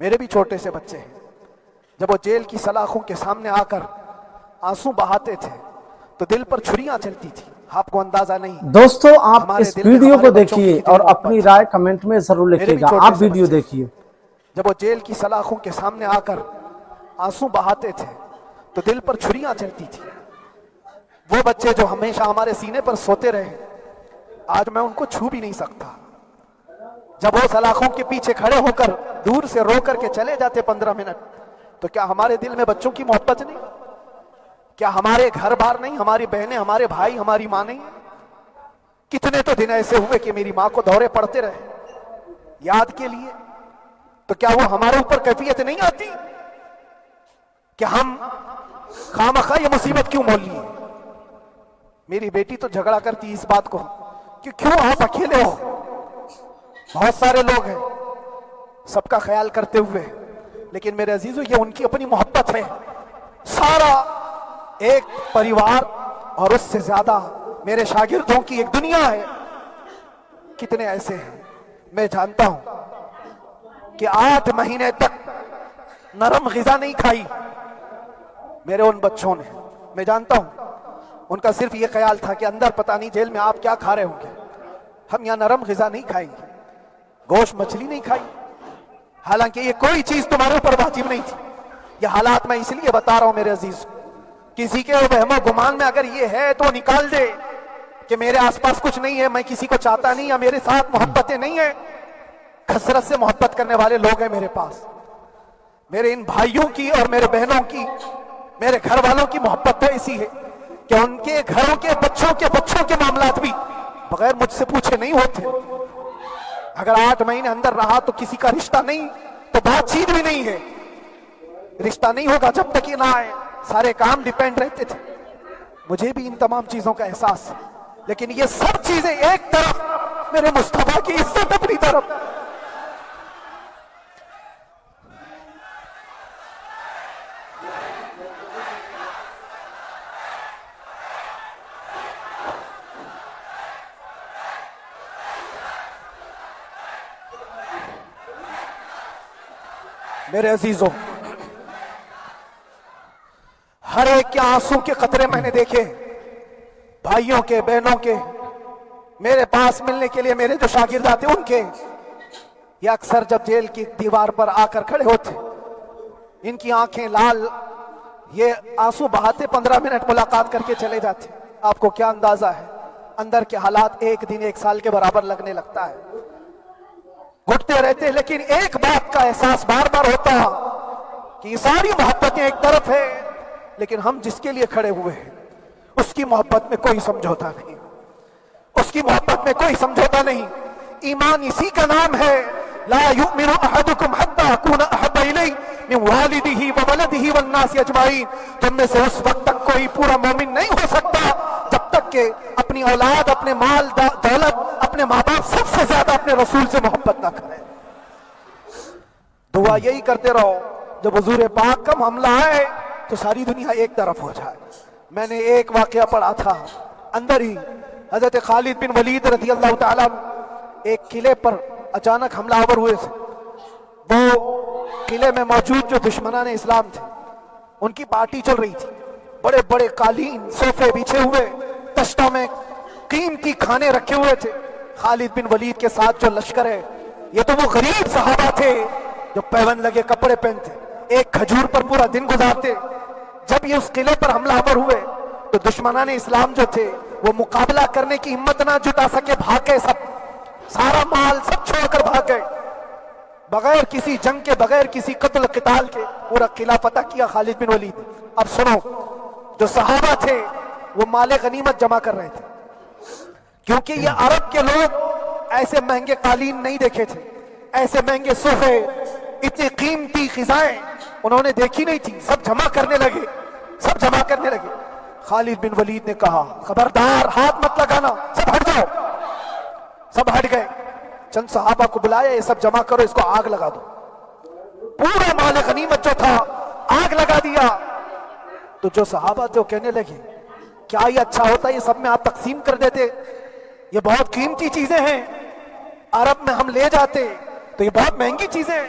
میرے بھی چھوٹے سے بچے ہیں، جب وہ جیل کی سلاخوں کے سامنے آ کر آنسو بہاتے تھے تو دل پر چھریاں چلتی تھی، آپ کو اندازہ نہیں۔ دوستو آپ اس ویڈیو کو دیکھیے اور اپنی رائے کمنٹ میں ضرور لکھیے گا۔ آپ ویڈیو دیکھیے۔ جب وہ جیل کی سلاخوں کے سامنے آ کر آنسو بہاتے تھے تو دل پر چھریاں چلتی تھی۔ وہ بچے جو ہمیشہ ہمارے سینے پر سوتے رہے، آج میں ان کو چھو بھی نہیں سکتا۔ جب وہ سلاخوں کے پیچھے کھڑے ہو کر دور سے رو کر کے چلے جاتے 15 منٹ، تو کیا ہمارے دل میں بچوں کی محبت نہیں؟ کیا ہمارے گھر بار نہیں، ہماری بہنیں، ہمارے بھائی، ہماری ماں نہیں؟ کتنے تو دن ایسے ہوئے کہ میری ماں کو دورے پڑتے رہے یاد کے لیے، تو کیا وہ ہمارے اوپر کیفیت نہیں آتی کہ ہم خامخواہ یہ مصیبت کیوں مول لیے؟ میری بیٹی تو جھگڑا کرتی اس بات کو کہ کیوں آپ اکیلے ہو، بہت سارے لوگ ہیں سب کا خیال کرتے ہوئے، لیکن میرے عزیزو یہ ان کی اپنی محبت ہے، سارا ایک پریوار اور اس سے زیادہ میرے شاگردوں کی ایک دنیا ہے۔ کتنے ایسے ہیں، میں جانتا ہوں کہ 8 مہینے تک نرم غذا نہیں کھائی میرے ان بچوں نے، میں جانتا ہوں ان کا صرف یہ خیال تھا کہ اندر پتہ نہیں جیل میں آپ کیا کھا رہے ہوں گے، ہم یہاں نرم غذا نہیں کھائیں گے، گوشت مچھلی نہیں کھائی، حالانکہ یہ کوئی چیز تمہارے اوپر واجب نہیں تھی۔ یہ حالات میں اس لیے بتا رہا ہوں میرے عزیز، کسی کے وہم و گمان میں اگر یہ ہے تو نکال دے کہ میرے آس پاس کچھ نہیں ہے، میں کسی کو چاہتا نہیں، یا میرے ساتھ محبتیں نہیں ہیں۔ کثرت سے محبت کرنے والے لوگ ہیں میرے پاس، میرے ان بھائیوں کی اور میرے بہنوں کی، میرے گھر والوں کی محبت تو ایسی ہے کہ ان کے گھروں کے بچوں کے معاملات بھی بغیر مجھ سے پوچھے نہیں ہوتے۔ اگر 8 مہینے اندر رہا تو کسی کا رشتہ نہیں تو بات چیت بھی نہیں ہے، رشتہ نہیں ہوگا جب تک یہ نہ آئے، سارے کام ڈیپینڈ رہتے تھے۔ مجھے بھی ان تمام چیزوں کا احساس ہے، لیکن یہ سب چیزیں ایک طرف، میرے مصطفیٰ کی عزت اپنی طرف۔ میرے عزیزوں، ہر ایک کے آنسوں کے قطرے میں نے دیکھے، بھائیوں کے، بہنوں کے، میرے پاس ملنے کے لیے میرے جو شاگرد آتے ان کے، یہ اکثر جب جیل کی دیوار پر آ کر کھڑے ہوتے، ان کی آنکھیں لال، یہ آنسو بہاتے 15 منٹ ملاقات کر کے چلے جاتے۔ آپ کو کیا اندازہ ہے اندر کے حالات ایک دن 1 سال کے برابر لگنے لگتا ہے، گھٹتے رہتے، لیکن ایک بات کا احساس بار بار ہوتا کہ یہ ساری محبتیں ایک طرف ہے، لیکن ہم جس کے لیے کھڑے ہوئے ہیں اس کی محبت میں کوئی سمجھوتا نہیں، اس کی محبت میں کوئی سمجھوتا نہیں۔ ایمان اسی کا نام ہے، لا یؤمن احدکم حتی اکون احب الیہ من والدہ وولدہ والناس اجمعین۔ تم میں سے اس وقت تک کوئی پورا مومن نہیں ہو سکتا جب تک کہ اپنی اولاد، اپنے مال دولت، اپنے ماں باپ، سب سے زیادہ اپنے رسول سے محبت نہ کرے۔ دعا یہی کرتے رہو جب حضور پاک کا معاملہ آئے تو ساری دنیا ایک طرف ہو جائے۔ میں نے ایک واقعہ پڑھا تھا اندر ہی، حضرت خالد بن ولید رضی اللہ تعالیٰ ایک قلعے پر اچانک حملہ آور ہوئے تھے۔ وہ قلعے میں موجود جو دشمنان اسلام تھے ان کی پارٹی چل رہی تھی، بڑے بڑے قالین، صوفے بچھے ہوئے، تشتوں میں قیمتی کھانے رکھے ہوئے تھے۔ خالد بن ولید کے ساتھ جو لشکر ہے، یہ تو وہ غریب صحابہ تھے جو پیون لگے کپڑے پہنتے، ایک کھجور پر پورا دن گزارتے۔ جب یہ اس قلعے پر حملہ آور ہوئے تو دشمنان اسلام جو تھے وہ مقابلہ کرنے کی ہمت نہ جٹا سکے، بھاگے، سب سارا مال سب چھوڑ کر بھاگ گئے، بغیر کسی جنگ کے، بغیر کسی قتل قتال کے پورا قلعہ فتح کیا خالد بن ولید۔ اب سنو، جو صحابہ تھے وہ مال غنیمت جمع کر رہے تھے، کیونکہ یہ عرب کے لوگ ایسے مہنگے قالین نہیں دیکھے تھے، ایسے مہنگے صوفے، اتنی قیمتی غذائیں انہوں نے دیکھی نہیں تھی۔ سب جمع کرنے لگے، سب جمع کرنے لگے۔ خالد بن ولید نے کہا خبردار، ہاتھ مت لگانا، سب ہٹ جاؤ۔ سب ہٹ گئے، چند صحابہ کو بلایا، یہ سب جمع کرو، اس کو آگ لگا دو۔ پورا مال غنیمت جو تھا آگ لگا دیا۔ تو جو صحابہ تھے وہ کہنے لگے کیا یہ اچھا ہوتا، یہ سب میں آپ تقسیم کر دیتے، یہ بہت قیمتی چیزیں ہیں، عرب میں ہم لے جاتے تو یہ بہت مہنگی چیزیں ہیں،